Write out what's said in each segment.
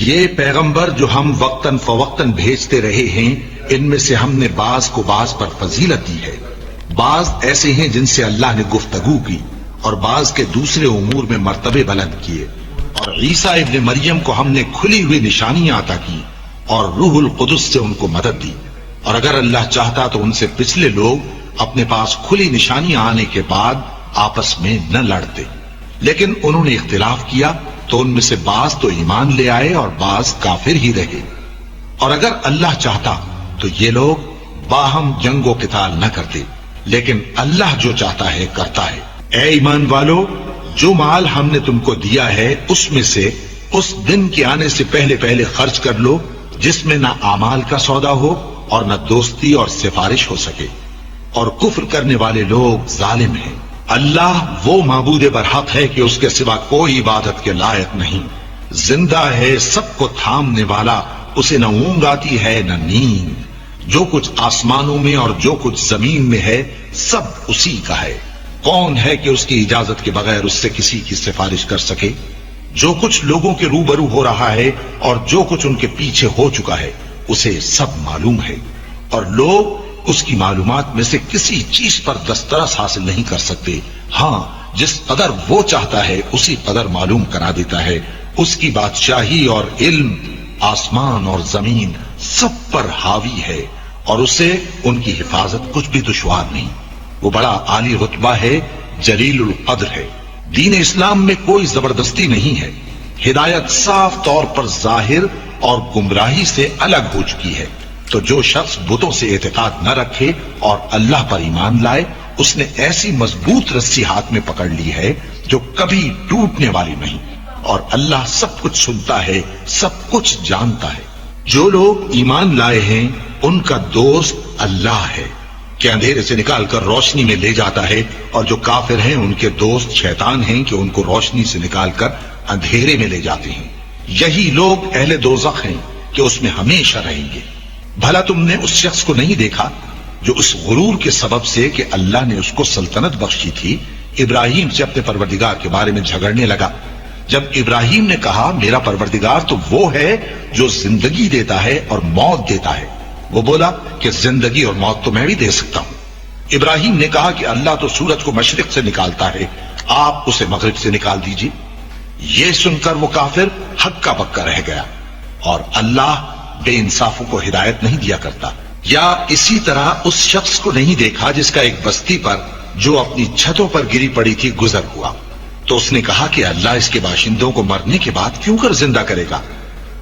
یہ پیغمبر جو ہم وقتاً فوقتاً بھیجتے رہے ہیں، ان میں سے ہم نے بعض کو بعض پر فضیلت دی ہے۔ بعض ایسے ہیں جن سے اللہ نے گفتگو کی، اور بعض کے دوسرے امور میں مرتبے بلند کیے۔ اور عیسیٰ ابن مریم کو ہم نے کھلی ہوئی نشانیاں عطا کی اور روح القدس سے ان کو مدد دی۔ اور اگر اللہ چاہتا تو ان سے پچھلے لوگ اپنے پاس کھلی نشانیاں آنے کے بعد آپس میں نہ لڑتے، لیکن انہوں نے اختلاف کیا تو ان میں سے بعض تو ایمان لے آئے اور بعض کافر ہی رہے۔ اور اگر اللہ چاہتا تو یہ لوگ باہم جنگ و قتال نہ کرتے، لیکن اللہ جو چاہتا ہے کرتا ہے۔ اے ایمان والو، جو مال ہم نے تم کو دیا ہے اس میں سے اس دن کے آنے سے پہلے پہلے خرچ کر لو جس میں نہ اعمال کا سودا ہو اور نہ دوستی اور سفارش ہو سکے، اور کفر کرنے والے لوگ ظالم ہیں۔ اللہ وہ معبود برحق ہے کہ اس کے سوا کوئی عبادت کے لائق نہیں، زندہ ہے، سب کو تھامنے والا، اسے نہ اونگ آتی ہے نہ نیند۔ جو کچھ آسمانوں میں اور جو کچھ زمین میں ہے سب اسی کا ہے۔ کون ہے کہ اس کی اجازت کے بغیر اس سے کسی کی سفارش کر سکے؟ جو کچھ لوگوں کے روبرو ہو رہا ہے اور جو کچھ ان کے پیچھے ہو چکا ہے اسے سب معلوم ہے، اور لوگ اس کی معلومات میں سے کسی چیز پر دسترس حاصل نہیں کر سکتے۔ ہاں، جس قدر وہ چاہتا ہے اسی قدر معلوم کرا دیتا ہے۔ اس کی بادشاہی اور علم آسمان اور زمین سب پر حاوی ہے، اور اسے ان کی حفاظت کچھ بھی دشوار نہیں۔ وہ بڑا عالی رتبہ ہے، جلیل القدر ہے۔ دین اسلام میں کوئی زبردستی نہیں ہے، ہدایت صاف طور پر ظاہر اور گمراہی سے الگ ہو چکی ہے۔ تو جو شخص بتوں سے اعتقاد نہ رکھے اور اللہ پر ایمان لائے، اس نے ایسی مضبوط رسی ہاتھ میں پکڑ لی ہے جو کبھی ٹوٹنے والی نہیں، اور اللہ سب کچھ سنتا ہے، سب کچھ جانتا ہے۔ جو لوگ ایمان لائے ہیں ان کا دوست اللہ ہے کہ اندھیرے سے نکال کر روشنی میں لے جاتا ہے، اور جو کافر ہیں ان کے دوست شیطان ہیں کہ ان کو روشنی سے نکال کر اندھیرے میں لے جاتے ہیں۔ یہی لوگ اہل دوزخ ہیں کہ اس میں ہمیشہ رہیں گے۔ بھلا تم نے اس شخص کو نہیں دیکھا جو اس غرور کے سبب سے کہ اللہ نے اس کو سلطنت بخشی تھی، ابراہیم سے اپنے پروردگار کے بارے میں جھگڑنے لگا؟ جب ابراہیم نے کہا میرا پروردگار تو وہ ہے جو زندگی دیتا ہے اور موت دیتا ہے، وہ بولا کہ زندگی اور موت تو میں بھی دے سکتا ہوں۔ ابراہیم نے کہا کہ اللہ تو سورج کو مشرق سے نکالتا ہے، آپ اسے مغرب سے نکال دیجئے۔ یہ سن کر وہ کافر ہکا بکا رہ گیا، اور اللہ بے انصافوں کو ہدایت نہیں دیا کرتا۔ یا اسی طرح اس شخص کو نہیں دیکھا جس کا ایک بستی پر جو اپنی چھتوں پر گری پڑی تھی گزر ہوا، تو اس نے کہا کہ اللہ اس کے باشندوں کو مرنے کے بعد کیوں کر زندہ کرے گا؟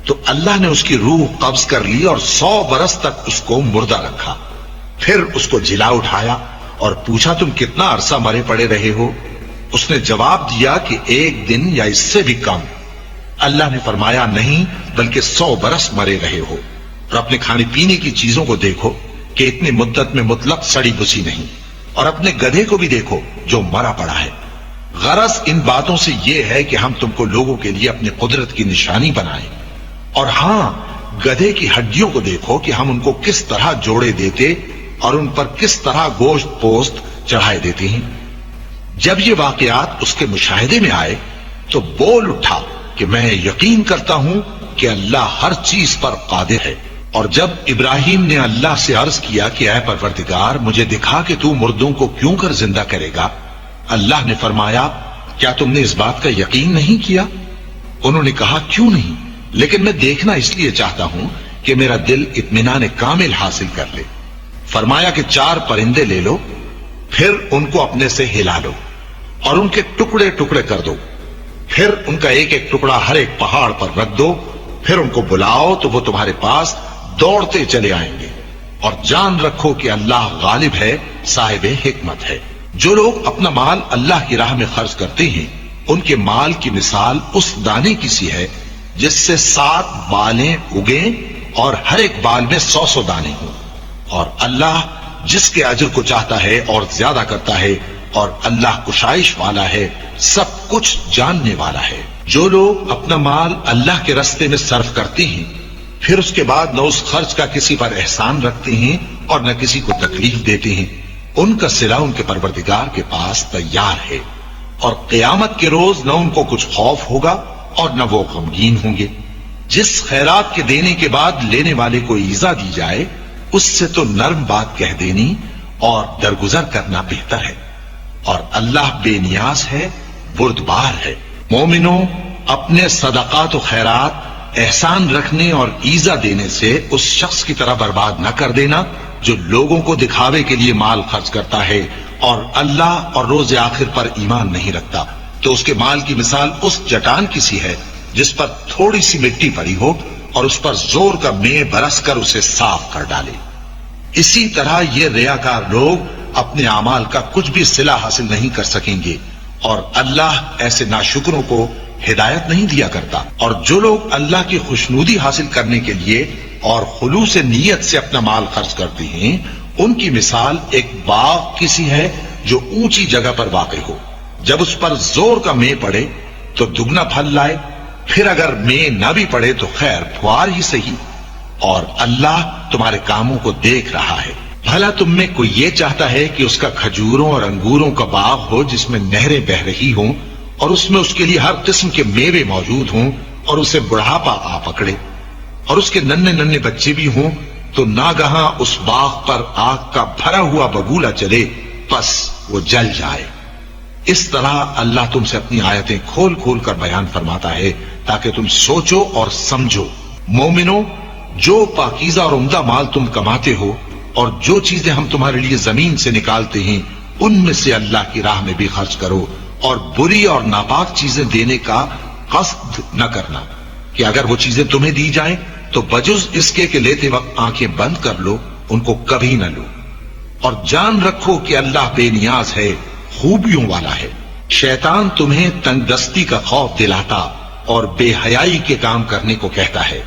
تو اللہ نے اس کی روح قبض کر لی اور 100 برس تک اس کو مردہ رکھا۔ پھر اس کو جلا اٹھایا اور پوچھا تم کتنا عرصہ مرے پڑے رہے ہو؟ اس نے جواب دیا کہ 1 دن یا اس سے بھی کم۔ اللہ نے فرمایا نہیں، بلکہ 100 برس مرے رہے ہو۔ اور اپنے کھانے پینے کی چیزوں کو دیکھو کہ اتنی مدت میں مطلق سڑی بسی نہیں، اور اپنے گدھے کو بھی دیکھو جو مرا پڑا ہے۔ غرض ان باتوں سے یہ ہے کہ ہم تم کو لوگوں کے لیے اپنی قدرت کی نشانی بنائیں۔ اور ہاں، گدھے کی ہڈیوں کو دیکھو کہ ہم ان کو کس طرح جوڑے دیتے اور ان پر کس طرح گوشت پوست چڑھائے دیتے ہیں۔ جب یہ واقعات اس کے مشاہدے میں آئے تو بول اٹھا کہ میں یقین کرتا ہوں کہ اللہ ہر چیز پر قادر ہے۔ اور جب ابراہیم نے اللہ سے عرض کیا کہ اے پروردگار مجھے دکھا کہ تو مردوں کو کیوں کر زندہ کرے گا، اللہ نے فرمایا کیا تم نے اس بات کا یقین نہیں کیا؟ انہوں نے کہا کیوں نہیں، لیکن میں دیکھنا اس لیے چاہتا ہوں کہ میرا دل اطمینان کامل حاصل کر لے۔ فرمایا کہ 4 پرندے لے لو، پھر ان کو اپنے سے ہلا لو اور ان کے ٹکڑے ٹکڑے کر دو، پھر ان کا ایک ایک ٹکڑا ہر ایک پہاڑ پر رکھ دو، پھر ان کو بلاؤ تو وہ تمہارے پاس دوڑتے چلے آئیں گے، اور جان رکھو کہ اللہ غالب ہے، صاحب حکمت ہے۔ جو لوگ اپنا مال اللہ کی راہ میں خرچ کرتے ہیں ان کے مال کی مثال اس دانے کی سی ہے جس سے 7 بالیں اگیں اور ہر ایک بال میں 100 دانے ہوں، اور اللہ جس کے اجر کو چاہتا ہے اور زیادہ کرتا ہے، اور اللہ کشائش والا ہے، سب کچھ جاننے والا ہے۔ جو لوگ اپنا مال اللہ کے راستے میں صرف کرتے ہیں پھر اس کے بعد نہ اس خرچ کا کسی پر احسان رکھتے ہیں اور نہ کسی کو تکلیف دیتے ہیں، ان کا صلہ ان کے پروردگار کے پاس تیار ہے، اور قیامت کے روز نہ ان کو کچھ خوف ہوگا اور نہ وہ غمگین ہوں گے۔ جس خیرات کے دینے کے بعد لینے والے کو ایذا دی جائے اس سے تو نرم بات کہہ دینی اور درگزر کرنا بہتر ہے، اور اللہ بے نیاز ہے، بردبار ہے۔ مومنوں، اپنے صدقات و خیرات احسان رکھنے اور ایذا دینے سے اس شخص کی طرح برباد نہ کر دینا جو لوگوں کو دکھاوے کے لیے مال خرچ کرتا ہے اور اللہ اور روز آخر پر ایمان نہیں رکھتا، تو اس کے مال کی مثال اس چٹان کی سی ہے جس پر تھوڑی سی مٹی پڑی ہو اور اس پر زور کا مے برس کر اسے صاف کر ڈالے۔ اسی طرح یہ ریاکار لوگ اپنے اعمال کا کچھ بھی صلہ حاصل نہیں کر سکیں گے، اور اللہ ایسے ناشکروں کو ہدایت نہیں دیا کرتا۔ اور جو لوگ اللہ کی خوشنودی حاصل کرنے کے لیے اور خلوص نیت سے اپنا مال خرچ کرتے ہیں، ان کی مثال ایک باغ کی سی ہے جو اونچی جگہ پر واقع ہو، جب اس پر زور کا مے پڑے تو دگنا پھل لائے، پھر اگر مے نہ بھی پڑے تو خیر پھوار ہی صحیح، اور اللہ تمہارے کاموں کو دیکھ رہا ہے۔ بھلا تم میں کوئی یہ چاہتا ہے کہ اس کا کھجوروں اور انگوروں کا باغ ہو جس میں نہریں بہ رہی ہوں اور اس میں اس کے لیے ہر قسم کے میوے موجود ہوں اور اسے بڑھاپا آ پکڑے اور اس کے ننھے ننھے بچے بھی ہوں، تو ناگہاں اس باغ پر آگ کا بھرا ہوا بگولا چلے، پس وہ جل جائے۔ اس طرح اللہ تم سے اپنی آیتیں کھول کھول کر بیان فرماتا ہے تاکہ تم سوچو اور سمجھو۔ مومنو، جو پاکیزہ اور عمدہ مال تم کماتے ہو اور جو چیزیں ہم تمہارے لیے زمین سے نکالتے ہیں ان میں سے اللہ کی راہ میں بھی خرچ کرو، اور بری اور ناپاک چیزیں دینے کا قصد نہ کرنا کہ اگر وہ چیزیں تمہیں دی جائیں تو بجز اس کے کہ لیتے وقت آنکھیں بند کر لو، ان کو کبھی نہ لو، اور جان رکھو کہ اللہ بے نیاز ہے، خوبیوں والا ہے۔ شیطان تمہیں تنگ دستی کا خوف دلاتا اور بے حیائی کے کام کرنے کو کہتا ہے،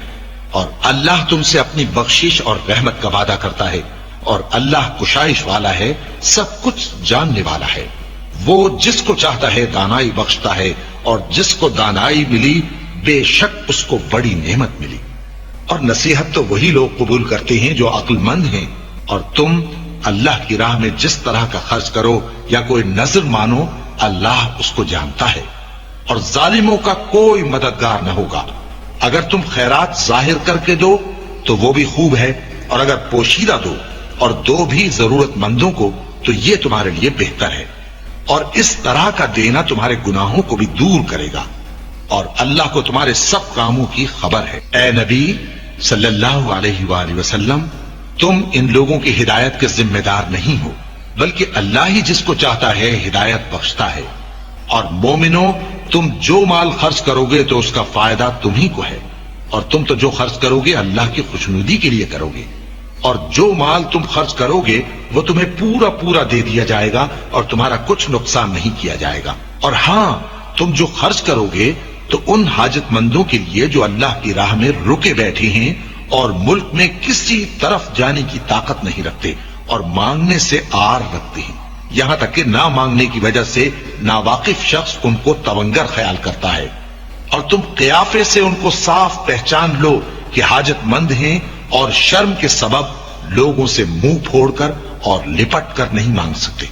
اور اللہ تم سے اپنی بخشش اور رحمت کا وعدہ کرتا ہے، اور اللہ کشائش والا ہے، سب کچھ جاننے والا ہے۔ وہ جس کو چاہتا ہے دانائی بخشتا ہے، اور جس کو دانائی ملی بے شک اس کو بڑی نعمت ملی۔ اور نصیحت تو وہی لوگ قبول کرتے ہیں جو عقل مند ہیں، اور تم اللہ کی راہ میں جس طرح کا خرچ کرو یا کوئی نظر مانو، اللہ اس کو جانتا ہے، اور ظالموں کا کوئی مددگار نہ ہوگا۔ اگر تم خیرات ظاہر کر کے دو تو وہ بھی خوب ہے، اور اگر پوشیدہ دو اور دو بھی ضرورت مندوں کو تو یہ تمہارے لیے بہتر ہے، اور اس طرح کا دینا تمہارے گناہوں کو بھی دور کرے گا، اور اللہ کو تمہارے سب کاموں کی خبر ہے۔ اے نبی صلی اللہ علیہ وآلہ وسلم، تم ان لوگوں کی ہدایت کے ذمہ دار نہیں ہو، بلکہ اللہ ہی جس کو چاہتا ہے ہدایت بخشتا ہے۔ اور مومنوں، تم جو مال خرچ کرو گے تو اس کا فائدہ تمہیں کو ہے، اور تم تو جو خرچ کرو گے اللہ کی خوشنودی کے لیے کرو گے، اور جو مال تم خرچ کرو گے وہ تمہیں پورا پورا دے دیا جائے گا اور تمہارا کچھ نقصان نہیں کیا جائے گا۔ اور ہاں، تم جو خرچ کرو گے تو ان حاجت مندوں کے لیے جو اللہ کی راہ میں رکے بیٹھے ہیں اور ملک میں کسی طرف جانے کی طاقت نہیں رکھتے اور مانگنے سے آر رکھتے ہیں، یہاں تک کہ نہ مانگنے کی وجہ سے ناواقف شخص ان کو تونگر خیال کرتا ہے، اور تم قیافے سے ان کو صاف پہچان لو کہ حاجت مند ہیں، اور شرم کے سبب لوگوں سے منہ پھوڑ کر اور لپٹ کر نہیں مانگ سکتے۔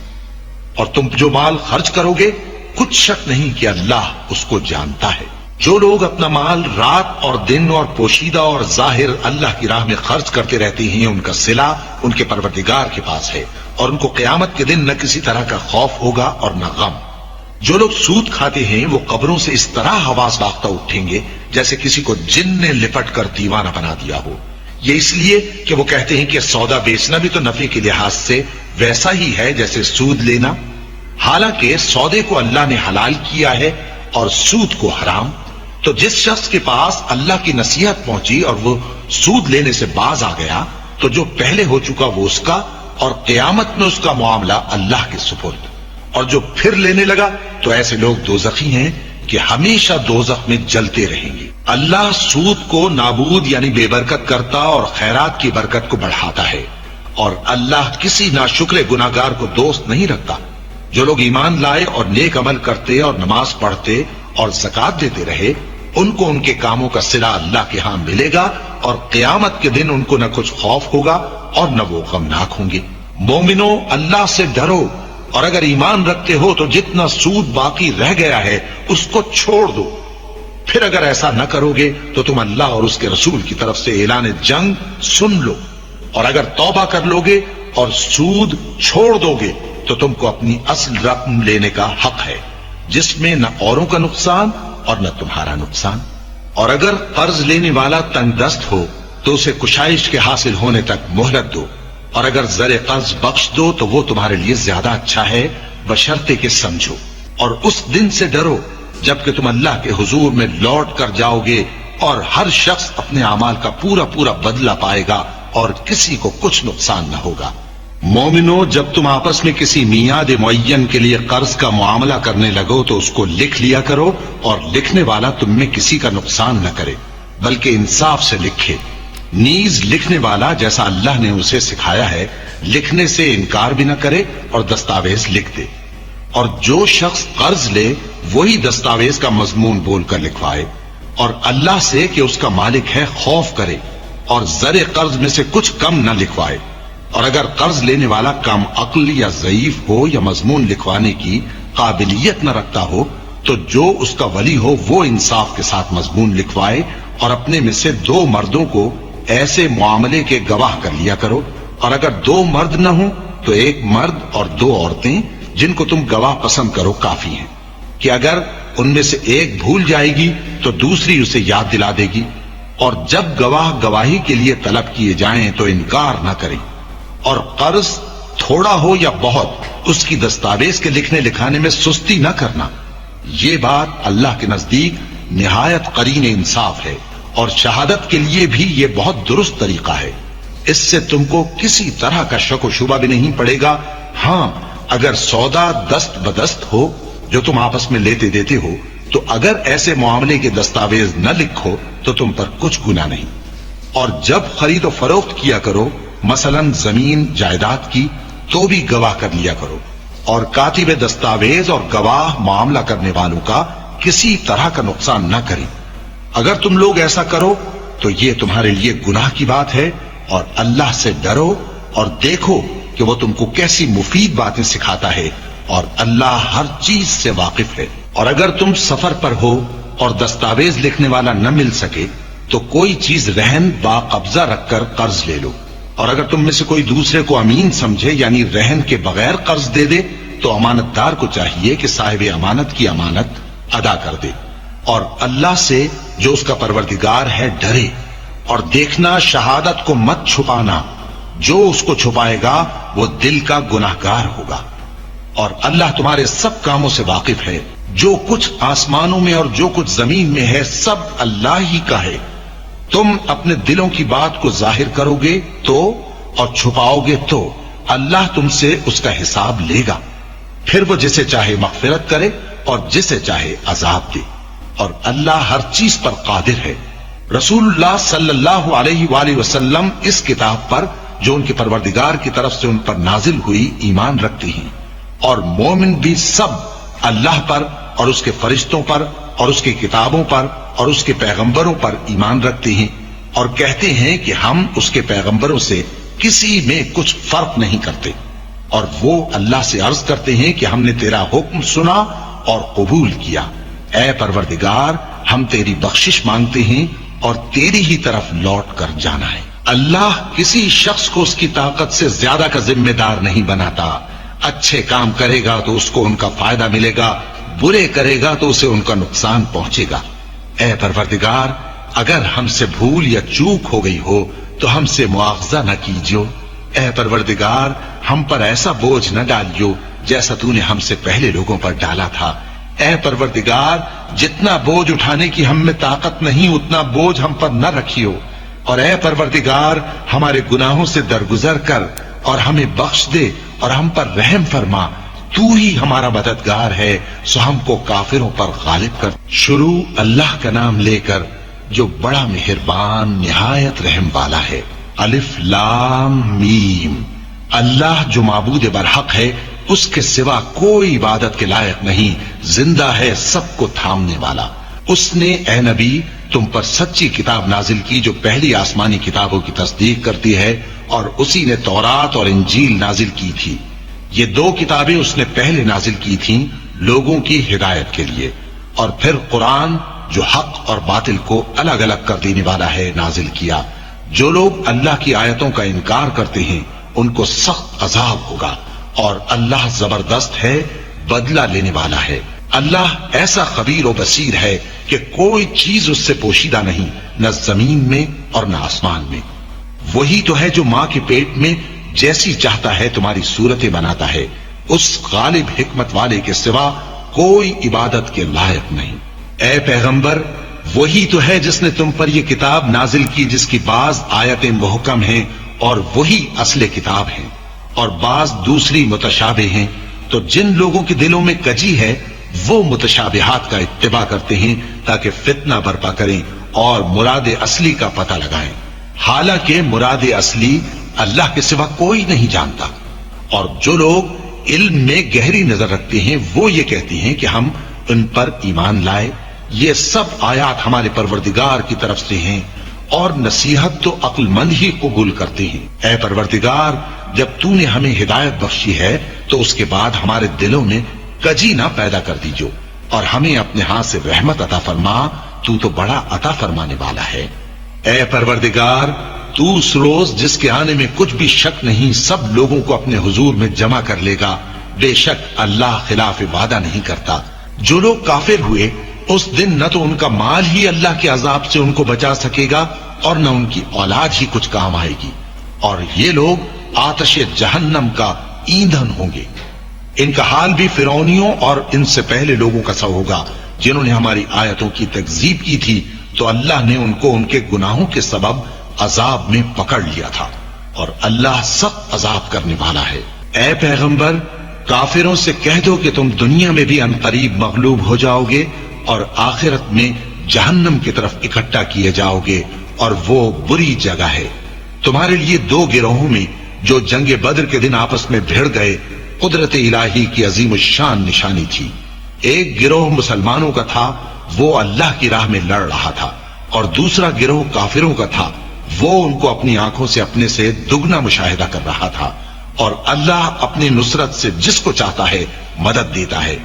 اور تم جو مال خرچ کرو گے کچھ شک نہیں کہ اللہ اس کو جانتا ہے۔ جو لوگ اپنا مال رات اور دن اور پوشیدہ اور ظاہر اللہ کی راہ میں خرچ کرتے رہتے ہیں، ان کا صلہ ان کے پروردگار کے پاس ہے، اور ان کو قیامت کے دن نہ کسی طرح کا خوف ہوگا اور نہ غم۔ جو لوگ سود کھاتے ہیں وہ قبروں سے اس طرح حواس باختہ اٹھیں گے جیسے کسی کو جن نے لپٹ کر دیوانہ بنا دیا ہو، یہ اس لیے کہ وہ کہتے ہیں کہ سودا بیچنا بھی تو نفع کے لحاظ سے ویسا ہی ہے جیسے سود لینا، حالانکہ سودے کو اللہ نے حلال کیا ہے اور سود کو حرام۔ تو جس شخص کے پاس اللہ کی نصیحت پہنچی اور وہ سود لینے سے باز آ گیا تو جو پہلے ہو چکا وہ اس کا، اور قیامت میں اس کا معاملہ اللہ کے سپرد۔ اور جو پھر لینے لگا تو ایسے لوگ دوزخی ہیں کہ ہمیشہ دوزخ میں جلتے رہیں گے۔ اللہ سود کو نابود یعنی بے برکت کرتا اور خیرات کی برکت کو بڑھاتا ہے، اور اللہ کسی ناشکر گناہگار کو دوست نہیں رکھتا۔ جو لوگ ایمان لائے اور نیک عمل کرتے اور نماز پڑھتے اور زکات دیتے رہے، ان کو ان کے کاموں کا صلہ اللہ کے ہاں ملے گا، اور قیامت کے دن ان کو نہ کچھ خوف ہوگا اور نہ وہ غمناک ہوں گے۔ مومنو، اللہ سے ڈرو، اور اگر ایمان رکھتے ہو تو جتنا سود باقی رہ گیا ہے اس کو چھوڑ دو، پھر اگر ایسا نہ کرو گے تو تم اللہ اور اس کے رسول کی طرف سے اعلان جنگ سن لو، اور اگر توبہ کر لو گے اور سود چھوڑ دو گے تو تم کو اپنی اصل رقم لینے کا حق ہے، جس میں نہ اوروں کا نقصان اور نہ تمہارا نقصان۔ اور اگر قرض لینے والا تنگ دست ہو تو اسے کشائش کے حاصل ہونے تک مہلت دو، اور اگر زر قرض بخش دو تو وہ تمہارے لیے زیادہ اچھا ہے، بشرطے کہ سمجھو۔ اور اس دن سے ڈرو جبکہ تم اللہ کے حضور میں لوٹ کر جاؤ گے، اور ہر شخص اپنے اعمال کا پورا پورا بدلہ پائے گا اور کسی کو کچھ نقصان نہ ہوگا۔ مومنو، جب تم آپس میں کسی میعاد معین کے لیے قرض کا معاملہ کرنے لگو تو اس کو لکھ لیا کرو، اور لکھنے والا تم میں کسی کا نقصان نہ کرے بلکہ انصاف سے لکھے۔ نیز لکھنے والا جیسا اللہ نے اسے سکھایا ہے لکھنے سے انکار بھی نہ کرے اور دستاویز لکھ دے، اور جو شخص قرض لے وہی دستاویز کا مضمون بول کر لکھوائے، اور اللہ سے کہ اس کا مالک ہے خوف کرے، اور زر قرض میں سے کچھ کم نہ لکھوائے۔ اور اگر قرض لینے والا کم عقل یا ضعیف ہو یا مضمون لکھوانے کی قابلیت نہ رکھتا ہو تو جو اس کا ولی ہو وہ انصاف کے ساتھ مضمون لکھوائے، اور اپنے میں سے 2 مردوں کو ایسے معاملے کے گواہ کر لیا کرو، اور اگر 2 مرد نہ ہوں تو 1 مرد اور 2 عورتیں جن کو تم گواہ پسند کرو کافی ہیں، کہ اگر ان میں سے ایک بھول جائے گی تو دوسری اسے یاد دلا دے گی، اور جب گواہ گواہی کے لیے طلب کیے جائیں تو انکار نہ کریں۔ اور قرض تھوڑا ہو یا بہت اس کی دستاویز کے لکھنے لکھانے میں سستی نہ کرنا، یہ بات اللہ کے نزدیک نہایت قرین انصاف ہے، اور شہادت کے لیے بھی یہ بہت درست طریقہ ہے۔ اس سے تم کو کسی طرح کا شک و شبہ بھی نہیں پڑے گا۔ ہاں، اگر سودا دست بدست ہو جو تم آپس میں لیتے دیتے ہو تو اگر ایسے معاملے کے دستاویز نہ لکھو تو تم پر کچھ گناہ نہیں۔ اور جب خرید و فروخت کیا کرو، مثلا زمین جائیداد کی، تو بھی گواہ کر لیا کرو، اور کاتب دستاویز اور گواہ معاملہ کرنے والوں کا کسی طرح کا نقصان نہ کریں۔ اگر تم لوگ ایسا کرو تو یہ تمہارے لیے گناہ کی بات ہے، اور اللہ سے ڈرو اور دیکھو کہ وہ تم کو کیسی مفید باتیں سکھاتا ہے، اور اللہ ہر چیز سے واقف ہے۔ اور اگر تم سفر پر ہو اور دستاویز لکھنے والا نہ مل سکے تو کوئی چیز رہن با قبضہ رکھ کر قرض لے لو، اور اگر تم میں سے کوئی دوسرے کو امین سمجھے یعنی رہن کے بغیر قرض دے دے تو امانت دار کو چاہیے کہ صاحب امانت کی امانت ادا کر دے، اور اللہ سے جو اس کا پروردگار ہے ڈرے، اور دیکھنا شہادت کو مت چھپانا، جو اس کو چھپائے گا وہ دل کا گناہگار ہوگا۔ اور اللہ تمہارے سب کاموں سے واقف ہے، جو کچھ آسمانوں میں اور جو کچھ زمین میں ہے سب اللہ ہی کا ہے۔ تم اپنے دلوں کی بات کو ظاہر کرو گے تو اور چھپاؤ گے تو اللہ تم سے اس کا حساب لے گا، پھر وہ جسے چاہے مغفرت کرے اور جسے چاہے عذاب دے، اور اللہ ہر چیز پر قادر ہے۔ رسول اللہ صلی اللہ علیہ وآلہ وسلم اس کتاب پر جو ان کے پروردگار کی طرف سے ان پر نازل ہوئی ایمان رکھتے ہیں، اور مومن بھی سب اللہ پر اور اس کے فرشتوں پر اور اس کی کتابوں پر اور اس کے پیغمبروں پر ایمان رکھتے ہیں، اور کہتے ہیں کہ ہم اس کے پیغمبروں سے کسی میں کچھ فرق نہیں کرتے، اور وہ اللہ سے عرض کرتے ہیں کہ ہم نے تیرا حکم سنا اور قبول کیا۔ اے پروردگار، ہم تیری بخشش مانگتے ہیں اور تیری ہی طرف لوٹ کر جانا ہے۔ اللہ کسی شخص کو اس کی طاقت سے زیادہ کا ذمہ دار نہیں بناتا۔ اچھے کام کرے گا تو اس کو ان کا فائدہ ملے گا، برے کرے گا تو اسے ان کا نقصان پہنچے گا۔ اے پروردگار، اگر ہم سے بھول یا چوک ہو گئی ہو تو ہم سے مواخذہ نہ کیجیو۔ اے پروردگار، ہم پر ایسا بوجھ نہ ڈالیو جیسا تو نے ہم سے پہلے لوگوں پر ڈالا تھا۔ اے پروردگار، جتنا بوجھ اٹھانے کی ہم میں طاقت نہیں اتنا بوجھ ہم پر نہ رکھیو، اور اے پروردگار، ہمارے گناہوں سے درگزر کر اور ہمیں بخش دے اور ہم پر رحم فرما، تو ہی ہمارا مددگار ہے، سو ہم کو کافروں پر غالب کر۔ شروع اللہ کا نام لے کر جو بڑا مہربان نہایت رحم والا ہے۔ الف لام میم۔ اللہ جو معبود برحق ہے، اس کے سوا کوئی عبادت کے لائق نہیں، زندہ ہے، سب کو تھامنے والا۔ اس نے اے نبی تم پر سچی کتاب نازل کی جو پہلی آسمانی کتابوں کی تصدیق کرتی ہے، اور اسی نے تورات اور انجیل نازل کی تھی۔ یہ 2 کتابیں اس نے پہلے نازل کی تھیں لوگوں کی ہدایت کے لیے، اور پھر قرآن جو حق اور باطل کو الگ الگ کر دینے والا ہے نازل کیا۔ جو لوگ اللہ کی آیتوں کا انکار کرتے ہیں ان کو سخت عذاب ہوگا، اور اللہ زبردست ہے، بدلہ لینے والا ہے۔ اللہ ایسا خبیر و بصیر ہے کہ کوئی چیز اس سے پوشیدہ نہیں، نہ زمین میں اور نہ آسمان میں۔ وہی تو ہے جو ماں کے پیٹ میں جیسی چاہتا ہے تمہاری صورتیں بناتا ہے، اس غالب حکمت والے کے سوا کوئی عبادت کے لائق نہیں۔ اے پیغمبر، وہی تو ہے جس نے تم پر یہ کتاب نازل کی جس کی بعض آیتیں محکم ہیں اور وہی اصل کتاب ہیں، اور بعض دوسری متشابہ ہیں۔ تو جن لوگوں کے دلوں میں کجی ہے وہ متشابہات کا اتباع کرتے ہیں تاکہ فتنہ برپا کریں اور مراد اصلی کا پتہ لگائیں، حالانکہ مراد اصلی اللہ کے سوا کوئی نہیں جانتا۔ اور جو لوگ علم میں گہری نظر رکھتے ہیں وہ یہ کہتے ہیں کہ ہم ان پر ایمان لائے۔ یہ سب آیات ہمارے پروردگار کی طرف سے ہیں، اور نصیحت تو عقل مند ہی قبول کرتے ہیں۔ اے پروردگار، جب تو نے ہمیں ہدایت بخشی ہے تو اس کے بعد ہمارے دلوں میں کجی نہ پیدا کر دیجو، اور ہمیں اپنے ہاتھ سے رحمت عطا فرما، تو بڑا عطا فرمانے والا ہے۔ اے پروردگار، تو اس روز جس کے آنے میں کچھ بھی شک نہیں سب لوگوں کو اپنے حضور میں جمع کر لے گا۔ بے شک اللہ خلاف وعدہ نہیں کرتا۔ جو لوگ کافر ہوئے اس دن نہ تو ان کا مال ہی اللہ کے عذاب سے ان کو بچا سکے گا اور نہ ان کی اولاد ہی کچھ کام آئے گی، اور یہ لوگ آتش جہنم کا ایندھن ہوں گے۔ ان کا حال بھی فرعونیوں اور ان سے پہلے لوگوں کا سا ہوگا جنہوں نے ہماری آیتوں کی تکذیب کی تھی، تو اللہ نے ان کو ان کے گناہوں کے سبب عذاب میں پکڑ لیا تھا، اور اللہ سخت عذاب کرنے والا ہے۔ اے پیغمبر، کافروں سے کہہ دو کہ تم دنیا میں بھی عنقریب مغلوب ہو جاؤ گے اور آخرت میں جہنم کی طرف اکٹھا کیے جاؤ گے، اور وہ بری جگہ ہے۔ تمہارے لیے دو گروہوں میں جو جنگ بدر کے دن آپس میں بھیڑ گئے قدرت الہی کی عظیم الشان نشانی تھی۔ ایک گروہ مسلمانوں کا تھا، وہ اللہ کی راہ میں لڑ رہا تھا، اور دوسرا گروہ کافروں کا تھا، وہ ان کو اپنی آنکھوں سے اپنے سے دگنا مشاہدہ کر رہا تھا۔ اور اللہ اپنی نصرت سے جس کو چاہتا ہے مدد دیتا ہے۔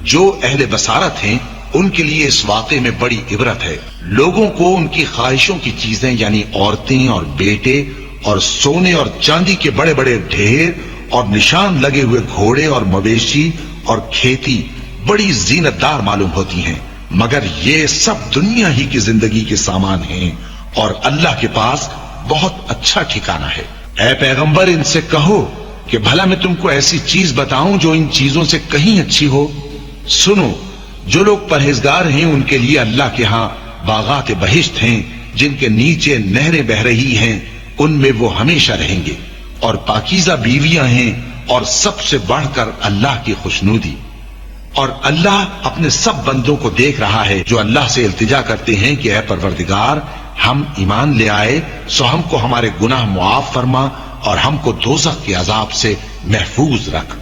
جو اہل بصارت ہیں ان کے لیے اس واقعے میں بڑی عبرت ہے۔ لوگوں کو ان کی خواہشوں کی چیزیں یعنی عورتیں اور بیٹے اور سونے اور چاندی کے بڑے بڑے ڈھیر اور نشان لگے ہوئے گھوڑے اور مویشی اور کھیتی بڑی زینت دار معلوم ہوتی ہیں، مگر یہ سب دنیا ہی کی زندگی کے سامان ہیں، اور اللہ کے پاس بہت اچھا ٹھکانہ ہے۔ اے پیغمبر، ان سے کہو کہ بھلا میں تم کو ایسی چیز بتاؤں جو ان چیزوں سے کہیں اچھی ہو۔ سنو، جو لوگ پرہیزگار ہیں ان کے لیے اللہ کے ہاں باغات بہشت ہیں جن کے نیچے نہریں بہ رہی ہیں، ان میں وہ ہمیشہ رہیں گے، اور پاکیزہ بیویاں ہیں، اور سب سے بڑھ کر اللہ کی خوشنودی۔ اور اللہ اپنے سب بندوں کو دیکھ رہا ہے جو اللہ سے التجا کرتے ہیں کہ اے پروردگار، ہم ایمان لے آئے سو ہم کو ہمارے گناہ معاف فرما اور ہم کو دوزخ کے عذاب سے محفوظ رکھ۔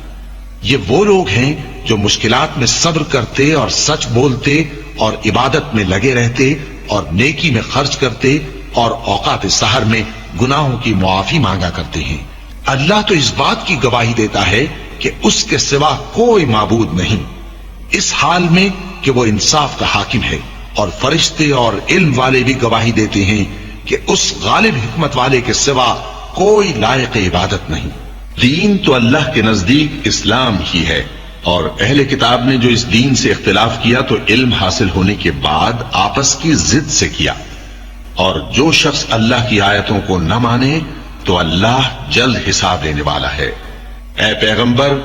یہ وہ لوگ ہیں جو مشکلات میں صبر کرتے اور سچ بولتے اور عبادت میں لگے رہتے اور نیکی میں خرچ کرتے اور اوقات سحر میں گناہوں کی معافی مانگا کرتے ہیں۔ اللہ تو اس بات کی گواہی دیتا ہے کہ اس کے سوا کوئی معبود نہیں، اس حال میں کہ وہ انصاف کا حاکم ہے، اور فرشتے اور علم والے بھی گواہی دیتے ہیں کہ اس غالب حکمت والے کے سوا کوئی لائق عبادت نہیں۔ دین تو اللہ کے نزدیک اسلام ہی ہے، اور اہل کتاب نے جو اس دین سے اختلاف کیا تو علم حاصل ہونے کے بعد آپس کی ضد سے کیا، اور جو شخص اللہ کی آیتوں کو نہ مانے تو اللہ جلد حساب لینے والا ہے۔ اے پیغمبر،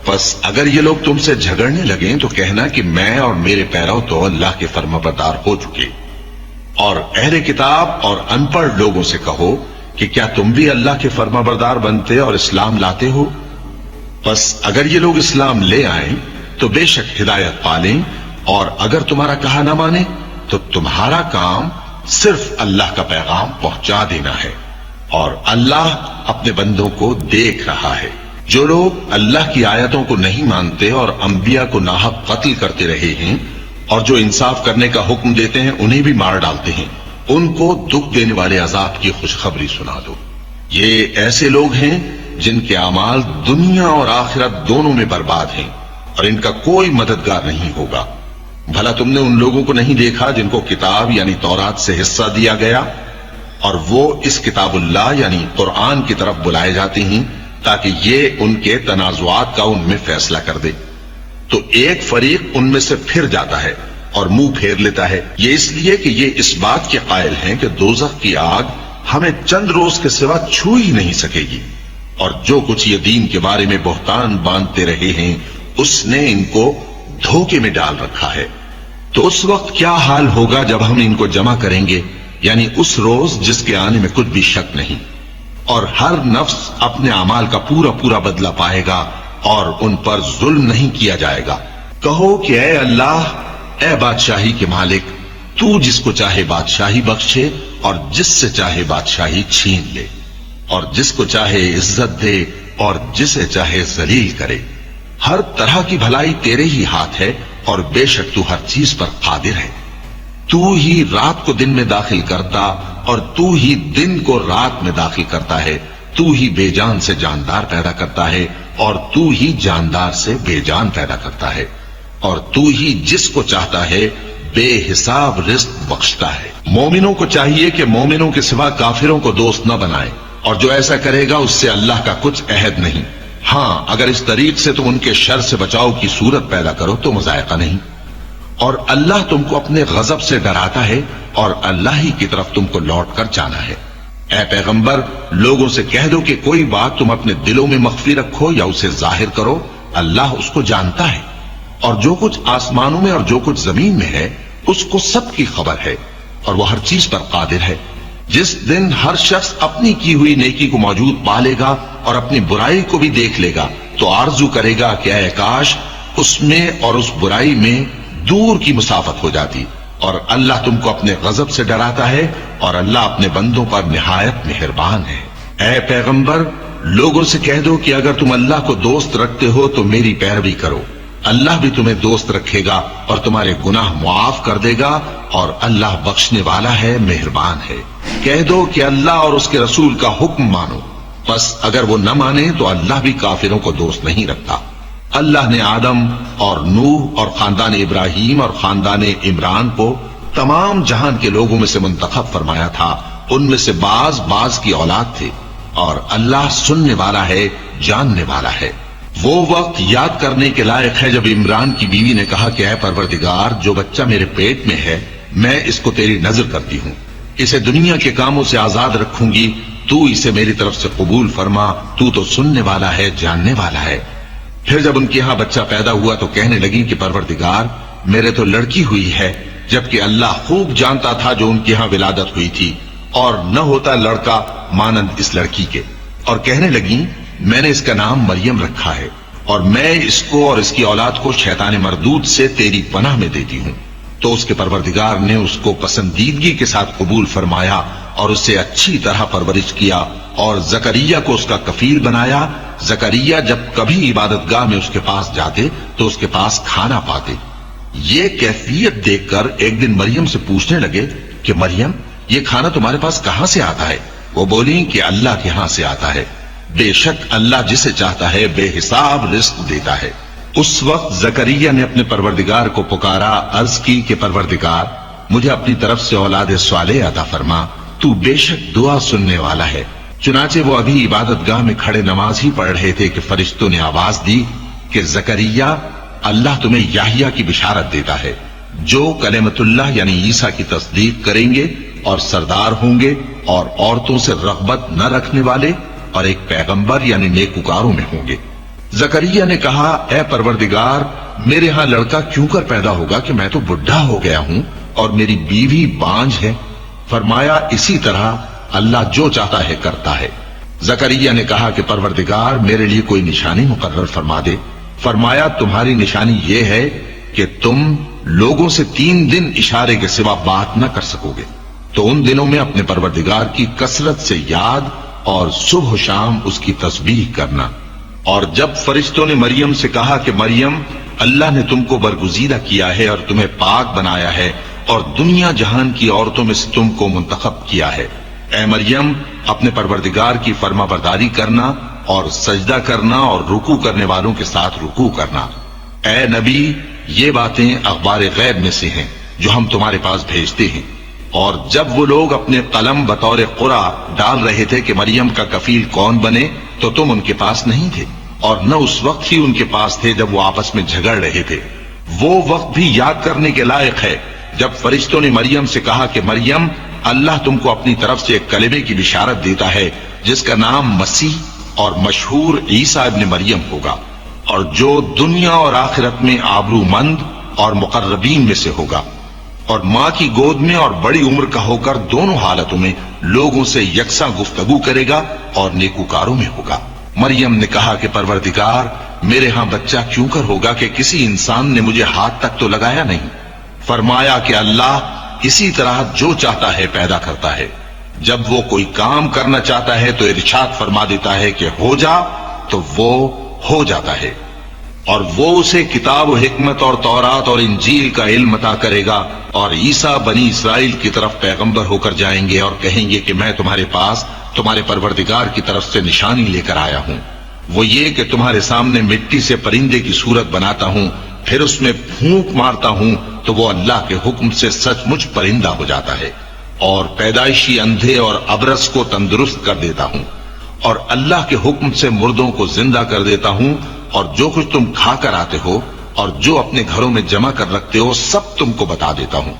پس اگر یہ لوگ تم سے جھگڑنے لگیں تو کہنا کہ میں اور میرے پیرو تو اللہ کے فرمانبردار ہو چکے، اور اہل کتاب اور ان پڑھ لوگوں سے کہو کہ کیا تم بھی اللہ کے فرمانبردار بنتے اور اسلام لاتے ہو؟ پس اگر یہ لوگ اسلام لے آئیں تو بے شک ہدایت پالیں، اور اگر تمہارا کہا نہ مانے تو تمہارا کام صرف اللہ کا پیغام پہنچا دینا ہے، اور اللہ اپنے بندوں کو دیکھ رہا ہے۔ جو لوگ اللہ کی آیتوں کو نہیں مانتے اور انبیاء کو ناحق قتل کرتے رہے ہیں، اور جو انصاف کرنے کا حکم دیتے ہیں انہیں بھی مار ڈالتے ہیں، ان کو دکھ دینے والے عذاب کی خوشخبری سنا دو۔ یہ ایسے لوگ ہیں جن کے اعمال دنیا اور آخرت دونوں میں برباد ہیں، اور ان کا کوئی مددگار نہیں ہوگا۔ بھلا تم نے ان لوگوں کو نہیں دیکھا جن کو کتاب یعنی تورات سے حصہ دیا گیا اور وہ اس کتاب اللہ یعنی قرآن کی طرف بلائے جاتے ہیں تاکہ یہ ان کے تنازعات کا ان میں فیصلہ کر دے؟ تو ایک فریق ان میں سے پھر جاتا ہے اور منہ پھیر لیتا ہے، یہ اس لیے کہ یہ اس بات کے قائل ہیں کہ دوزخ کی آگ ہمیں چند روز کے سوا چھو ہی نہیں سکے گی، اور جو کچھ یہ دین کے بارے میں بہتان باندھتے رہے ہیں اس نے ان کو دھوکے میں ڈال رکھا ہے۔ تو اس وقت کیا حال ہوگا جب ہم ان کو جمع کریں گے، یعنی اس روز جس کے آنے میں کچھ بھی شک نہیں، اور ہر نفس اپنے اعمال کا پورا پورا بدلہ پائے گا اور ان پر ظلم نہیں کیا جائے گا۔ کہو کہ اے اللہ، اے بادشاہی کے مالک، تو جس کو چاہے بادشاہی بخشے اور جس سے چاہے بادشاہی چھین لے، اور جس کو چاہے عزت دے اور جسے چاہے ذلیل کرے۔ ہر طرح کی بھلائی تیرے ہی ہاتھ ہے اور بے شک تو ہر چیز پر قادر ہے۔ تو ہی رات کو دن میں داخل کرتا اور تو ہی دن کو رات میں داخل کرتا ہے، تو ہی بے جان سے جاندار پیدا کرتا ہے اور تو ہی جاندار سے بے جان پیدا کرتا ہے، اور تو ہی جس کو چاہتا ہے بے حساب رزق بخشتا ہے۔ مومنوں کو چاہیے کہ مومنوں کے سوا کافروں کو دوست نہ بنائیں، اور جو ایسا کرے گا اس سے اللہ کا کچھ عہد نہیں۔ ہاں اگر اس طریق سے تم ان کے شر سے بچاؤ کی صورت پیدا کرو تو مذائقہ نہیں، اور اللہ تم کو اپنے غضب سے ڈراتا ہے اور اللہ ہی کی طرف تم کو لوٹ کر جانا ہے۔ اے پیغمبر، لوگوں سے کہہ دو کہ کوئی بات تم اپنے دلوں میں مخفی رکھو یا اسے ظاہر کرو، اللہ اس کو جانتا ہے، اور جو کچھ آسمانوں میں اور جو کچھ زمین میں ہے اس کو سب کی خبر ہے، اور وہ ہر چیز پر قادر ہے۔ جس دن ہر شخص اپنی کی ہوئی نیکی کو موجود پا لے گا اور اپنی برائی کو بھی دیکھ لے گا تو آرزو کرے گا کہ اے کاش اس میں اور اس برائی میں دور کی مسافت ہو جاتی، اور اللہ تم کو اپنے غضب سے ڈراتا ہے اور اللہ اپنے بندوں پر نہایت مہربان ہے۔ اے پیغمبر، لوگوں سے کہہ دو کہ اگر تم اللہ کو دوست رکھتے ہو تو میری پیروی کرو، اللہ بھی تمہیں دوست رکھے گا اور تمہارے گناہ معاف کر دے گا، اور اللہ بخشنے والا ہے، مہربان ہے۔ کہہ دو کہ اللہ اور اس کے رسول کا حکم مانو، بس اگر وہ نہ مانے تو اللہ بھی کافروں کو دوست نہیں رکھتا۔ اللہ نے آدم اور نوح اور خاندان ابراہیم اور خاندان عمران کو تمام جہان کے لوگوں میں سے منتخب فرمایا تھا، ان میں سے بعض کی اولاد تھے، اور اللہ سننے والا ہے، جاننے والا ہے۔ وہ وقت یاد کرنے کے لائق ہے جب عمران کی بیوی نے کہا کہ اے پروردگار، جو بچہ میرے پیٹ میں ہے میں اس کو تیری نظر کرتی ہوں، اسے دنیا کے کاموں سے آزاد رکھوں گی، تو اسے میری طرف سے قبول فرما، تو سننے والا ہے، جاننے والا ہے۔ پھر جب ان کے ہاں بچہ پیدا ہوا تو کہنے لگی کہ پروردگار، میرے تو لڑکی ہوئی ہے، جبکہ اللہ خوب جانتا تھا جو ان کے ہاں ولادت ہوئی تھی، اور نہ ہوتا لڑکا مانند اس لڑکی کے۔ اور کہنے لگی میں نے اس کا نام مریم رکھا ہے، اور میں اس کو اور اس کی اولاد کو شیطان مردود سے تیری پناہ میں دیتی ہوں۔ تو اس کے پروردگار نے اس کو پسندیدگی کے ساتھ قبول فرمایا اور اسے اچھی طرح پرورش کیا، اور زکریا کو اس کا کفیل بنایا۔ زکریا جب کبھی عبادت گاہ میں اس کے پاس جاتے تو اس کے پاس کھانا پاتے۔ یہ کیفیت دیکھ کر ایک دن مریم سے پوچھنے لگے کہ مریم، یہ کھانا تمہارے پاس کہاں سے آتا ہے؟ وہ بولی کہ اللہ کے ہاں سے آتا ہے، بے شک اللہ جسے چاہتا ہے بے حساب رزق دیتا ہے۔ اس وقت زکریا نے اپنے پروردگار کو پکارا، عرض کی کہ پروردگار، مجھے اپنی طرف سے اولاد صالح عطا فرما، تو بے شک دعا سننے والا ہے۔ چنانچہ وہ ابھی عبادت گاہ میں کھڑے نماز ہی پڑھ رہے تھے کہ فرشتوں نے آواز دی کہ زکریا، اللہ تمہیں یحییٰ کی بشارت دیتا ہے، جو کلمۃ اللہ یعنی عیسیٰ کی تصدیق کریں گے اور سردار ہوں گے اور عورتوں سے رغبت نہ رکھنے والے اور ایک پیغمبر یعنی نیکوکاروں میں ہوں گے۔ زکریا نے کہا، اے پروردگار، میرے ہاں لڑکا کیوں کر پیدا ہوگا کہ میں تو بڈھا ہو گیا ہوں اور میری بیوی بانجھ ہے؟ فرمایا اسی طرح اللہ جو چاہتا ہے کرتا ہے۔ زکریا نے کہا کہ پروردگار، میرے لیے کوئی نشانی مقرر فرما دے۔ فرمایا تمہاری نشانی یہ ہے کہ تم لوگوں سے 3 دن اشارے کے سوا بات نہ کر سکو گے، تو ان دنوں میں اپنے پروردگار کی کثرت سے یاد اور صبح و شام اس کی تسبیح کرنا۔ اور جب فرشتوں نے مریم سے کہا کہ مریم، اللہ نے تم کو برگزیدہ کیا ہے اور تمہیں پاک بنایا ہے اور دنیا جہان کی عورتوں میں سے تم کو منتخب کیا ہے، اے مریم اپنے پروردگار کی فرما برداری کرنا اور سجدہ کرنا اور رکوع کرنے والوں کے ساتھ رکوع کرنا۔ اے نبی، یہ باتیں اخبار غیب میں سے ہیں جو ہم تمہارے پاس بھیجتے ہیں۔ اور جب وہ لوگ اپنے قلم بطور قرعہ ڈال رہے تھے کہ مریم کا کفیل کون بنے تو تم ان کے پاس نہیں تھے، اور نہ اس وقت ہی ان کے پاس تھے جب وہ آپس میں جھگڑ رہے تھے۔ وہ وقت بھی یاد کرنے کے لائق ہے جب فرشتوں نے مریم سے کہا کہ مریم، اللہ تم کو اپنی طرف سے ایک کلمے کی بشارت دیتا ہے جس کا نام مسیح اور مشہور عیسیٰ ابن مریم ہوگا، اور جو دنیا اور آخرت میں آبرو مند اور مقربین میں سے ہوگا، اور ماں کی گود میں اور بڑی عمر کا ہو کر دونوں حالتوں میں لوگوں سے یکساں گفتگو کرے گا اور نیکوکاروں میں ہوگا۔ مریم نے کہا کہ پروردگار، میرے ہاں بچہ کیوں کر ہوگا کہ کسی انسان نے مجھے ہاتھ تک تو لگایا نہیں۔ فرمایا کہ اللہ اسی طرح جو چاہتا ہے پیدا کرتا ہے، جب وہ کوئی کام کرنا چاہتا ہے تو ارشاد فرما دیتا ہے کہ ہو جا تو وہ ہو جاتا ہے۔ اور وہ اسے کتاب و حکمت اور تورات اور انجیل کا علم عطا کرے گا، اور عیسیٰ بنی اسرائیل کی طرف پیغمبر ہو کر جائیں گے اور کہیں گے کہ میں تمہارے پاس تمہارے پروردگار کی طرف سے نشانی لے کر آیا ہوں، وہ یہ کہ تمہارے سامنے مٹی سے پرندے کی صورت بناتا ہوں، پھر اس میں پھونک مارتا ہوں تو وہ اللہ کے حکم سے سچ مچ پرندہ ہو جاتا ہے، اور پیدائشی اندھے اور ابرص کو تندرست کر دیتا ہوں، اور اللہ کے حکم سے مردوں کو زندہ کر دیتا ہوں، اور جو کچھ تم کھا کر آتے ہو اور جو اپنے گھروں میں جمع کر رکھتے ہو سب تم کو بتا دیتا ہوں۔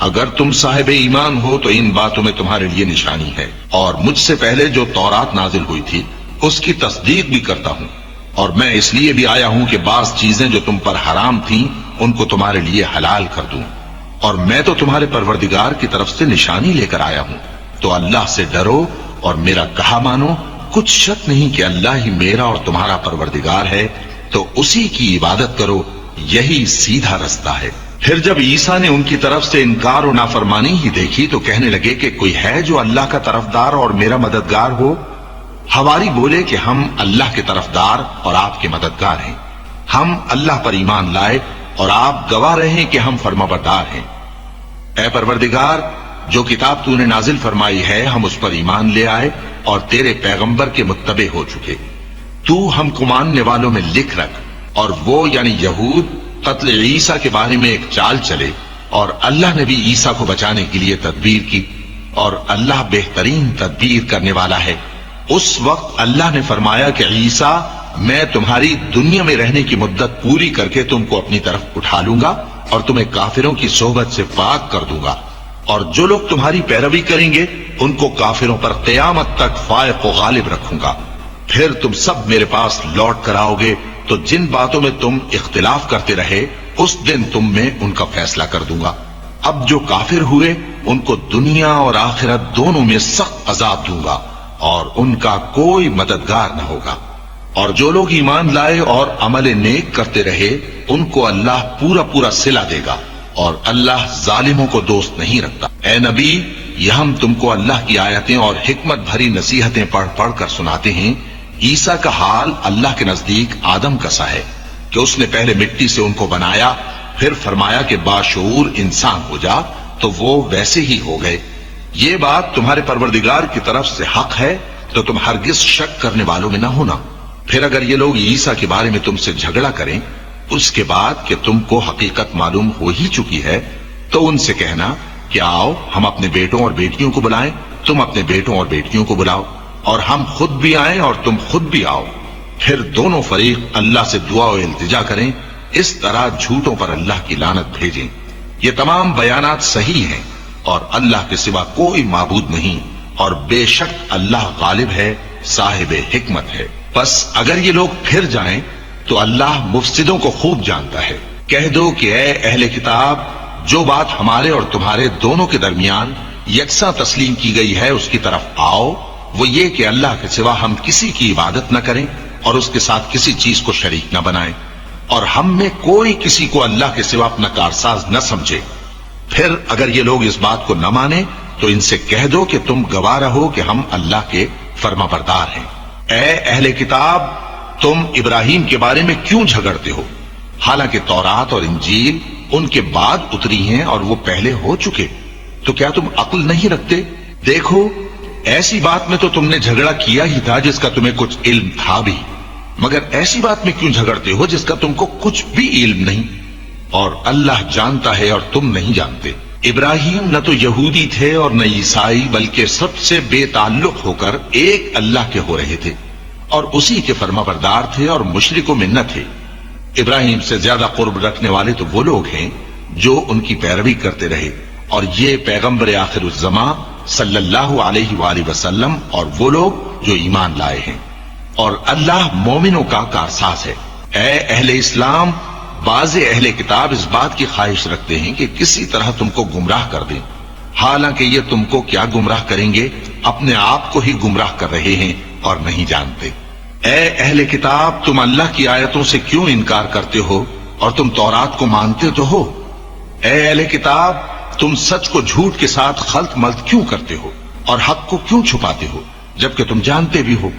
اگر تم صاحب ایمان ہو تو ان باتوں میں تمہارے لیے نشانی ہے، اور مجھ سے پہلے جو تورات نازل ہوئی تھی اس کی تصدیق بھی کرتا ہوں، اور میں اس لیے بھی آیا ہوں کہ بعض چیزیں جو تم پر حرام تھیں ان کو تمہارے لیے حلال کر دوں، اور میں تو تمہارے پروردگار کی طرف سے نشانی لے کر آیا ہوں۔ تو اللہ سے ڈرو اور میرا کہا مانو، کچھ شک نہیں کہ اللہ ہی میرا اور تمہارا پروردگار ہے، تو اسی کی عبادت کرو، یہی سیدھا رستہ ہے۔ پھر جب عیسیٰ نے ان کی طرف سے انکار و نافرمانی ہی دیکھی تو کہنے لگے کہ کوئی ہے جو اللہ کا طرفدار اور میرا مددگار ہو؟ حواری بولے کہ ہم اللہ کے طرفدار اور آپ کے مددگار ہیں، ہم اللہ پر ایمان لائے اور آپ گواہ رہے کہ ہم فرمانبردار ہیں۔ اے پروردگار، جو کتاب تو نے نازل فرمائی ہے ہم اس پر ایمان لے آئے اور تیرے پیغمبر کے متبع ہو چکے، تو ہم کو ماننے والوں میں لکھ رکھ۔ اور وہ یعنی یہود قتل عیسیٰ کے بارے میں ایک چال چلے، اور اللہ نے بھی عیسیٰ کو بچانے کے لیے تدبیر کی، اور اللہ بہترین تدبیر کرنے والا ہے۔ اس وقت اللہ نے فرمایا کہ عیسیٰ، میں تمہاری دنیا میں رہنے کی مدت پوری کر کے تم کو اپنی طرف اٹھا لوں گا اور تمہیں کافروں کی صحبت سے پاک کر دوں گا، اور جو لوگ تمہاری پیروی کریں گے ان کو کافروں پر قیامت تک فائق و غالب رکھوں گا۔ پھر تم سب میرے پاس لوٹ کر آؤ گے تو جن باتوں میں تم اختلاف کرتے رہے اس دن تم میں ان کا فیصلہ کر دوں گا۔ اب جو کافر ہوئے ان کو دنیا اور آخرت دونوں میں سخت عذاب دوں گا اور ان کا کوئی مددگار نہ ہوگا۔ اور جو لوگ ایمان لائے اور عمل نیک کرتے رہے ان کو اللہ پورا پورا صلہ دے گا، اور اللہ ظالموں کو دوست نہیں رکھتا۔ اے نبی، یہ ہم تم کو اللہ کی آیتیں اور حکمت بھری نصیحتیں پڑھ پڑھ کر سناتے ہیں۔ عیسیٰ کا حال اللہ کے نزدیک آدم کا سا ہے کہ اس نے پہلے مٹی سے ان کو بنایا، پھر فرمایا کہ باشعور انسان ہو جا، تو وہ ویسے ہی ہو گئے۔ یہ بات تمہارے پروردگار کی طرف سے حق ہے، تو تم ہرگز شک کرنے والوں میں نہ ہونا۔ پھر اگر یہ لوگ عیسیٰ کے بارے میں تم سے جھگڑا کریں اس کے بعد کہ تم کو حقیقت معلوم ہو ہی چکی ہے، تو ان سے کہنا کہ آؤ ہم اپنے بیٹوں اور بیٹیوں کو بلائیں، تم اپنے بیٹوں اور بیٹیوں کو بلاؤ، اور ہم خود بھی آئیں اور تم خود بھی آؤ، پھر دونوں فریق اللہ سے دعا و التجا کریں، اس طرح جھوٹوں پر اللہ کی لعنت بھیجیں۔ یہ تمام بیانات صحیح ہیں اور اللہ کے سوا کوئی معبود نہیں، اور بے شک اللہ غالب ہے، صاحب حکمت ہے۔ بس اگر یہ لوگ پھر جائیں تو اللہ مفسدوں کو خوب جانتا ہے۔ کہہ دو کہ اے اہل کتاب، جو بات ہمارے اور تمہارے دونوں کے درمیان یکساں تسلیم کی گئی ہے اس کی طرف آؤ، وہ یہ کہ اللہ کے سوا ہم کسی کی عبادت نہ کریں اور اس کے ساتھ کسی چیز کو شریک نہ بنائیں، اور ہم میں کوئی کسی کو اللہ کے سوا اپنا کارساز نہ سمجھے۔ پھر اگر یہ لوگ اس بات کو نہ مانیں تو ان سے کہہ دو کہ تم گواہ رہو کہ ہم اللہ کے فرما بردار ہیں۔ اے اہل کتاب، تم ابراہیم کے بارے میں کیوں جھگڑتے ہو؟ حالانکہ تورات اور انجیل ان کے بعد اتری ہیں اور وہ پہلے ہو چکے، تو کیا تم عقل نہیں رکھتے؟ دیکھو، ایسی بات میں تو تم نے جھگڑا کیا ہی تھا جس کا تمہیں کچھ علم تھا بھی، مگر ایسی بات میں کیوں جھگڑتے ہو جس کا تم کو کچھ بھی علم نہیں؟ اور اللہ جانتا ہے اور تم نہیں جانتے۔ ابراہیم نہ تو یہودی تھے اور نہ عیسائی، بلکہ سب سے بے تعلق ہو کر ایک اللہ کے ہو رہے تھے اور اسی کے فرمانبردار تھے اور مشرک و منت تھے۔ ابراہیم سے زیادہ قرب رکھنے والے تو وہ لوگ ہیں جو ان کی پیروی کرتے رہے، اور یہ پیغمبر آخر الزماں صلی اللہ علیہ وآلہ وسلم اور وہ لوگ جو ایمان لائے ہیں، اور اللہ مومنوں کا کارساز ہے۔ اے اہل اسلام، بعض اہل کتاب اس بات کی خواہش رکھتے ہیں کہ کسی طرح تم کو گمراہ کر دیں، حالانکہ یہ تم کو کیا گمراہ کریں گے، اپنے آپ کو ہی گمراہ کر رہے ہیں اور نہیں جانتے۔ اے اہل کتاب، تم اللہ کی آیتوں سے کیوں انکار کرتے ہو اور تم تورات کو مانتے تو ہو؟ اے اہل کتاب، تم سچ کو جھوٹ کے ساتھ خلط ملط کیوں کرتے ہو اور حق کو کیوں چھپاتے ہو جبکہ تم جانتے بھی ہو؟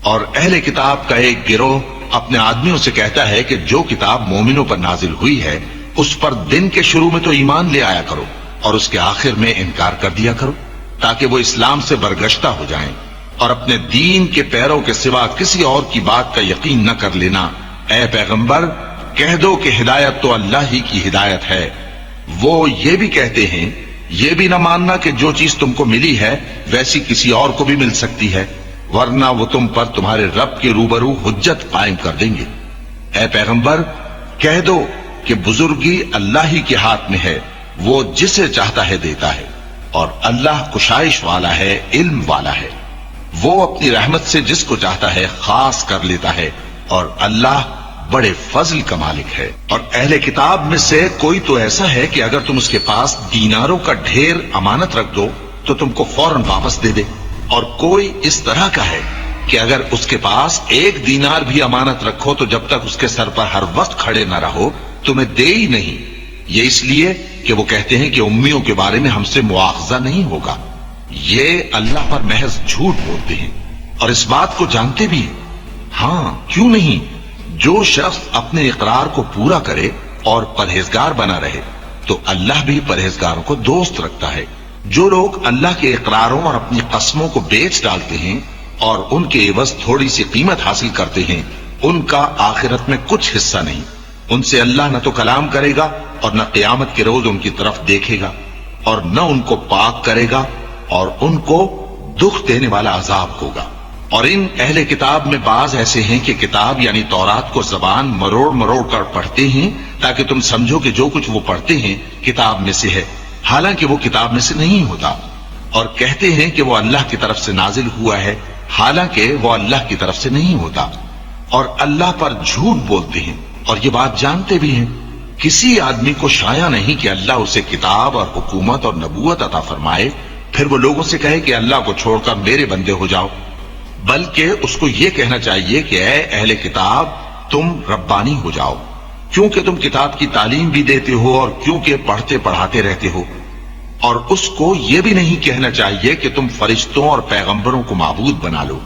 اور اہل کتاب کا ایک گروہ اپنے آدمیوں سے کہتا ہے کہ جو کتاب مومنوں پر نازل ہوئی ہے اس پر دن کے شروع میں تو ایمان لے آیا کرو اور اس کے آخر میں انکار کر دیا کرو، تاکہ وہ اسلام سے برگشتہ ہو جائیں، اور اپنے دین کے پیروں کے سوا کسی اور کی بات کا یقین نہ کر لینا۔ اے پیغمبر، کہہ دو کہ ہدایت تو اللہ ہی کی ہدایت ہے۔ وہ یہ بھی کہتے ہیں، یہ بھی نہ ماننا کہ جو چیز تم کو ملی ہے ویسی کسی اور کو بھی مل سکتی ہے، ورنہ وہ تم پر تمہارے رب کے روبرو حجت قائم کر دیں گے۔ اے پیغمبر، کہہ دو کہ بزرگی اللہ ہی کے ہاتھ میں ہے، وہ جسے چاہتا ہے دیتا ہے، اور اللہ کشائش والا ہے، علم والا ہے۔ وہ اپنی رحمت سے جس کو چاہتا ہے خاص کر لیتا ہے، اور اللہ بڑے فضل کا مالک ہے۔ اور اہل کتاب میں سے کوئی تو ایسا ہے کہ اگر تم اس کے پاس دیناروں کا ڈھیر امانت رکھ دو تو تم کو فوراً واپس دے دے، اور کوئی اس طرح کا ہے کہ اگر اس کے پاس ایک دینار بھی امانت رکھو تو جب تک اس کے سر پر ہر وقت کھڑے نہ رہو تمہیں دے ہی نہیں۔ یہ اس لیے کہ وہ کہتے ہیں کہ امیوں کے بارے میں ہم سے مواخذہ نہیں ہوگا۔ یہ اللہ پر محض جھوٹ بولتے ہیں اور اس بات کو جانتے بھی ہیں۔ ہاں، کیوں نہیں؟ جو شخص اپنے اقرار کو پورا کرے اور پرہیزگار بنا رہے تو اللہ بھی پرہیزگاروں کو دوست رکھتا ہے۔ جو لوگ اللہ کے اقراروں اور اپنی قسموں کو بیچ ڈالتے ہیں اور ان کے عوض تھوڑی سی قیمت حاصل کرتے ہیں، ان کا آخرت میں کچھ حصہ نہیں۔ ان سے اللہ نہ تو کلام کرے گا اور نہ قیامت کے روز ان کی طرف دیکھے گا، اور نہ ان کو پاک کرے گا، اور ان کو دکھ دینے والا عذاب ہوگا۔ اور ان اہل کتاب میں بعض ایسے ہیں کہ کتاب یعنی تورات کو زبان مروڑ مروڑ کر پڑھتے ہیں تاکہ تم سمجھو کہ جو کچھ وہ پڑھتے ہیں کتاب میں سے ہے، حالانکہ وہ کتاب میں سے نہیں ہوتا، اور کہتے ہیں کہ وہ اللہ کی طرف سے نازل ہوا ہے، حالانکہ وہ اللہ کی طرف سے نہیں ہوتا، اور اللہ پر جھوٹ بولتے ہیں اور یہ بات جانتے بھی ہیں۔ کسی آدمی کو شایع نہیں کہ اللہ اسے کتاب اور حکومت اور نبوت عطا فرمائے پھر وہ لوگوں سے کہے کہ اللہ کو چھوڑ کر میرے بندے ہو جاؤ، بلکہ اس کو یہ کہنا چاہیے کہ اے اہل کتاب، تم ربانی ہو جاؤ، کیونکہ تم کتاب کی تعلیم بھی دیتے ہو اور کیونکہ پڑھتے پڑھاتے رہتے ہو۔ اور اس کو یہ بھی نہیں کہنا چاہیے کہ تم فرشتوں اور پیغمبروں کو معبود بنا لو۔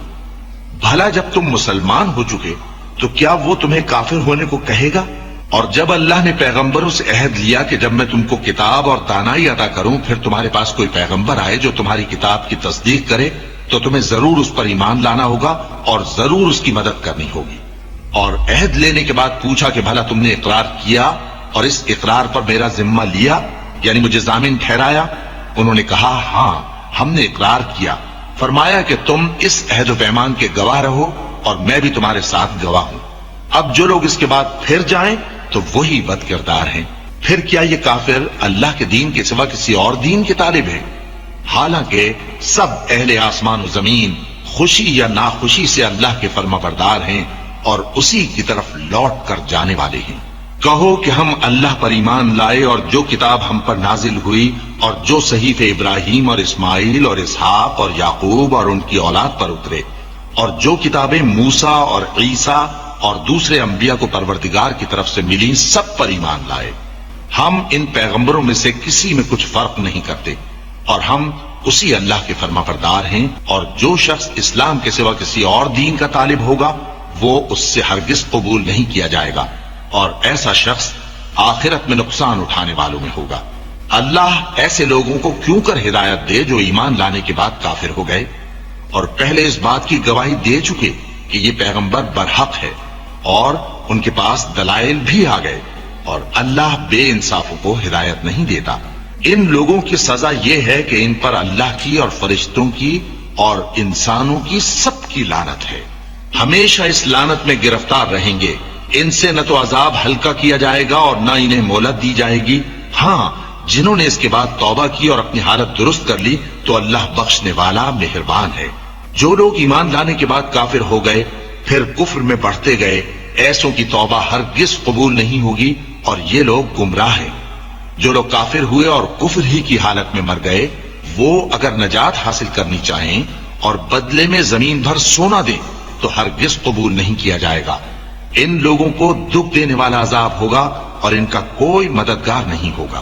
بھلا جب تم مسلمان ہو چکے تو کیا وہ تمہیں کافر ہونے کو کہے گا؟ اور جب اللہ نے پیغمبروں سے عہد لیا کہ جب میں تم کو کتاب اور دانائی عطا کروں پھر تمہارے پاس کوئی پیغمبر آئے جو تمہاری کتاب کی تصدیق کرے تو تمہیں ضرور اس پر ایمان لانا ہوگا اور ضرور اس کی مدد کرنی ہوگی۔ اور عہد لینے کے بعد پوچھا کہ بھلا تم نے اقرار کیا اور اس اقرار پر میرا ذمہ لیا، یعنی مجھے ضامن ٹھہرایا؟ انہوں نے کہا ہاں، ہم نے اقرار کیا۔ فرمایا کہ تم اس عہد و پیمان کے گواہ رہو اور میں بھی تمہارے ساتھ گواہ ہوں۔ اب جو لوگ اس کے بعد پھر جائیں تو وہی بد کردار ہیں۔ پھر کیا یہ کافر اللہ کے دین کے سوا کسی اور دین کے طالب ہیں؟ حالانکہ سب اہل آسمان و زمین خوشی یا ناخوشی سے اللہ کے فرما بردار ہیں اور اسی کی طرف لوٹ کر جانے والے ہیں۔ کہو کہ ہم اللہ پر ایمان لائے اور جو کتاب ہم پر نازل ہوئی اور جو صحیفے ابراہیم اور اسماعیل اور اسحاق اور یعقوب اور ان کی اولاد پر اترے، اور جو کتابیں موسیٰ اور عیسیٰ اور دوسرے انبیاء کو پروردگار کی طرف سے ملی، سب پر ایمان لائے۔ ہم ان پیغمبروں میں سے کسی میں کچھ فرق نہیں کرتے، اور ہم اسی اللہ کے فرما بردار ہیں۔ اور جو شخص اسلام کے سوا کسی اور دین کا طالب ہوگا وہ اس سے ہرگز قبول نہیں کیا جائے گا، اور ایسا شخص آخرت میں نقصان اٹھانے والوں میں ہوگا۔ اللہ ایسے لوگوں کو کیوں کر ہدایت دے جو ایمان لانے کے بعد کافر ہو گئے اور پہلے اس بات کی گواہی دے چکے کہ یہ پیغمبر برحق ہے اور ان کے پاس دلائل بھی آ گئے، اور اللہ بے انصافوں کو ہدایت نہیں دیتا۔ ان لوگوں کی سزا یہ ہے کہ ان پر اللہ کی اور فرشتوں کی اور انسانوں کی سب کی لعنت ہے، ہمیشہ اس لعنت میں گرفتار رہیں گے۔ ان سے نہ تو عذاب ہلکا کیا جائے گا اور نہ انہیں مہلت دی جائے گی۔ ہاں، جنہوں نے اس کے بعد توبہ کی اور اپنی حالت درست کر لی تو اللہ بخشنے والا مہربان ہے۔ جو لوگ ایمان لانے کے بعد کافر ہو گئے پھر کفر میں بڑھتے گئے، ایسوں کی توبہ ہرگز قبول نہیں ہوگی اور یہ لوگ گمراہ ہیں۔ جو لوگ کافر ہوئے اور کفر ہی کی حالت میں مر گئے، وہ اگر نجات حاصل کرنی چاہیں اور بدلے میں زمین بھر سونا دیں تو ہرگز قبول نہیں کیا جائے گا۔ ان لوگوں کو دکھ دینے والا عذاب ہوگا اور ان کا کوئی مددگار نہیں ہوگا۔